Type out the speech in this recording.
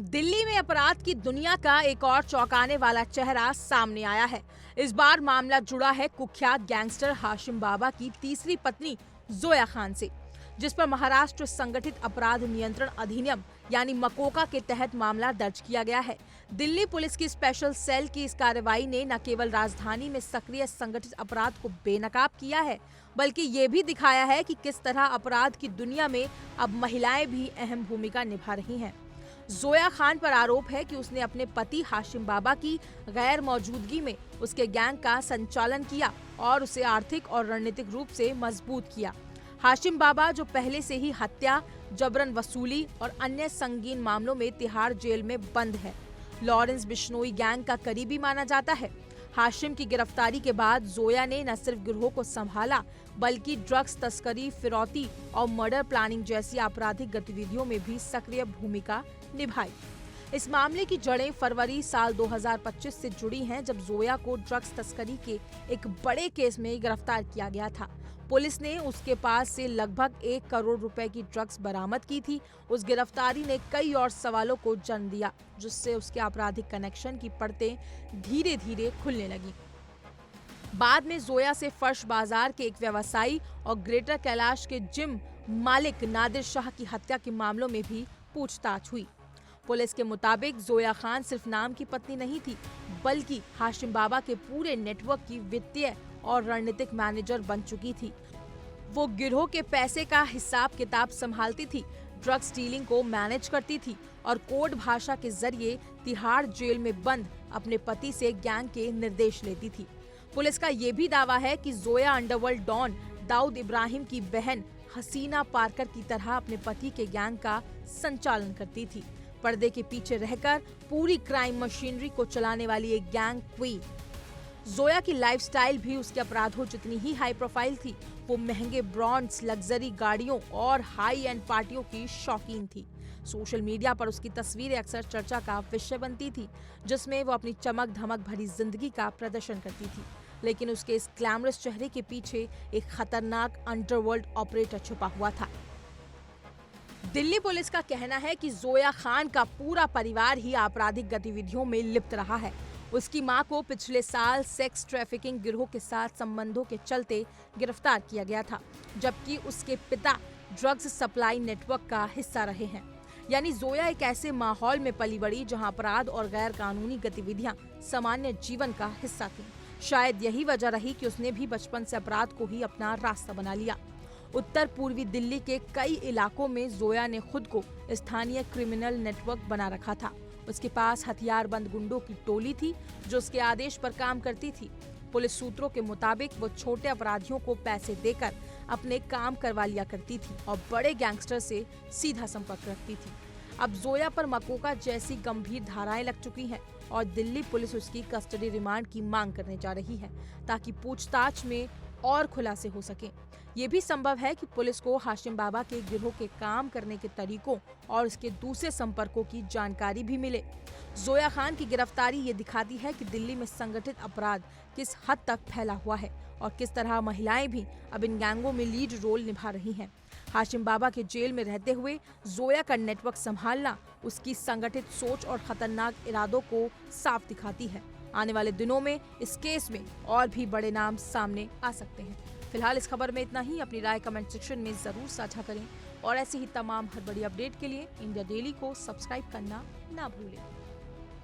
दिल्ली में अपराध की दुनिया का एक और चौंकाने वाला चेहरा सामने आया है। इस बार मामला जुड़ा है कुख्यात गैंगस्टर हाशिम बाबा की तीसरी पत्नी जोया खान से, जिस पर महाराष्ट्र संगठित अपराध नियंत्रण अधिनियम यानी मकोका के तहत मामला दर्ज किया गया है। दिल्ली पुलिस की स्पेशल सेल की इस कार्रवाई ने न केवल राजधानी में सक्रिय संगठित अपराध को बेनकाब किया है, बल्कि ये भी दिखाया है कि किस तरह अपराध की दुनिया में अब महिलाएं भी अहम भूमिका निभा रही हैं। जोया खान पर आरोप है कि उसने अपने पति हाशिम बाबा की गैर मौजूदगी में उसके गैंग का संचालन किया और उसे आर्थिक और रणनीतिक रूप से मजबूत किया। हाशिम बाबा, जो पहले से ही हत्या, जबरन वसूली और अन्य संगीन मामलों में तिहाड़ जेल में बंद है, लॉरेंस बिश्नोई गैंग का करीबी माना जाता है। हाशिम की गिरफ्तारी के बाद जोया ने न सिर्फ गिरोह को संभाला, बल्कि ड्रग्स तस्करी, फिरौती और मर्डर प्लानिंग जैसी आपराधिक गतिविधियों में भी सक्रिय भूमिका निभाई। इस मामले की जड़ें फरवरी साल 2025 से जुड़ी हैं, जब जोया को ड्रग्स तस्करी के एक बड़े केस में गिरफ्तार किया गया था। पुलिस ने उसके पास से लगभग 1 करोड़ रुपए की ड्रग्स बरामद की थी। उस गिरफ्तारी ने कई और सवालों को जन्म दिया, जिससे उसके आपराधिक कनेक्शन की परतें धीरे धीरे खुलने लगी। बाद में जोया से फर्श बाजार के एक व्यवसायी और ग्रेटर कैलाश के जिम मालिक नादिर शाह की हत्या के मामलों में भी पूछताछ हुई। पुलिस के मुताबिक जोया खान सिर्फ नाम की पत्नी नहीं थी, बल्कि हाशिम बाबा के पूरे नेटवर्क की वित्तीय और रणनीतिक मैनेजर बन चुकी थी। वो गिरोह के पैसे का हिसाब किताब संभालती थी, ड्रग्स डीलिंग को मैनेज करती थी और कोड भाषा के जरिए तिहाड़ जेल में बंद अपने पति से गैंग के निर्देश लेती थी। पुलिस का ये भी दावा है कि जोया अंडरवर्ल्ड डॉन दाऊद इब्राहिम की बहन हसीना पारकर की तरह अपने पति के गैंग का संचालन करती थी, पर्दे के पीछे रहकर पूरी क्राइम मशीनरी को चलाने वाली एक गैंग क्वीन। जोया की लाइफस्टाइल भी उसके अपराधों जितनी ही हाई प्रोफाइल थी। वो महंगे ब्रांड्स, लग्जरी गाड़ियों और हाई एंड पार्टियों की शौकीन थी। सोशल मीडिया पर उसकी तस्वीरें अक्सर चर्चा का विषय बनती थी, जिसमें वो अपनी चमक धमक भरी जिंदगी का प्रदर्शन करती थी। लेकिन उसके इस ग्लैमरस चेहरे के पीछे एक खतरनाक अंडरवर्ल्ड ऑपरेटर छुपा हुआ था। दिल्ली पुलिस का कहना है कि जोया खान का पूरा परिवार ही आपराधिक गतिविधियों में लिप्त रहा है। उसकी मां को पिछले साल सेक्स ट्रैफिकिंग गिरोह के साथ संबंधों के चलते गिरफ्तार किया गया था, जबकि उसके पिता ड्रग्स सप्लाई नेटवर्क का हिस्सा रहे हैं। यानी जोया एक ऐसे माहौल में पली बड़ी जहां अपराध और गैर कानूनी गतिविधियां सामान्य जीवन का हिस्सा थीं। शायद यही वजह रही कि उसने भी बचपन से अपराध को ही अपना रास्ता बना लिया। उत्तर पूर्वी दिल्ली के कई इलाकों में जोया ने खुद को स्थानीय क्रिमिनल नेटवर्क बना रखा था। उसके पास हथियारबंद गुंडों की टोली थी, जो उसके आदेश पर काम करती थी। पुलिस सूत्रों के मुताबिक वो छोटे अपराधियों को पैसे देकर अपने काम करवा लिया करती थी और बड़े गैंगस्टर से सीधा संपर्क रखती थी। अब जोया पर मकोका जैसी गंभीर धाराएं लग चुकी हैं और दिल्ली पुलिस उसकी कस्टडी रिमांड की मांग करने जा रही है, ताकि पूछताछ में और खुलासे हो सके। ये भी संभव है कि पुलिस को हाशिम बाबा के गिरोह के काम करने के तरीकों और उसके दूसरे संपर्कों की जानकारी भी मिले। जोया खान की गिरफ्तारी ये दिखाती है कि दिल्ली में संगठित अपराध किस हद तक फैला हुआ है और किस तरह महिलाएं भी अब इन गैंगों में लीड रोल निभा रही हैं। हाशिम बाबा के जेल में रहते हुए जोया का नेटवर्क संभालना उसकी संगठित सोच और खतरनाक इरादों को साफ दिखाती है। आने वाले दिनों में इस केस में और भी बड़े नाम सामने आ सकते हैं। फिलहाल इस खबर में इतना ही। अपनी राय कमेंट सेक्शन में जरूर साझा करें और ऐसे ही तमाम हर बड़ी अपडेट के लिए इंडिया डेली को सब्सक्राइब करना ना भूलें।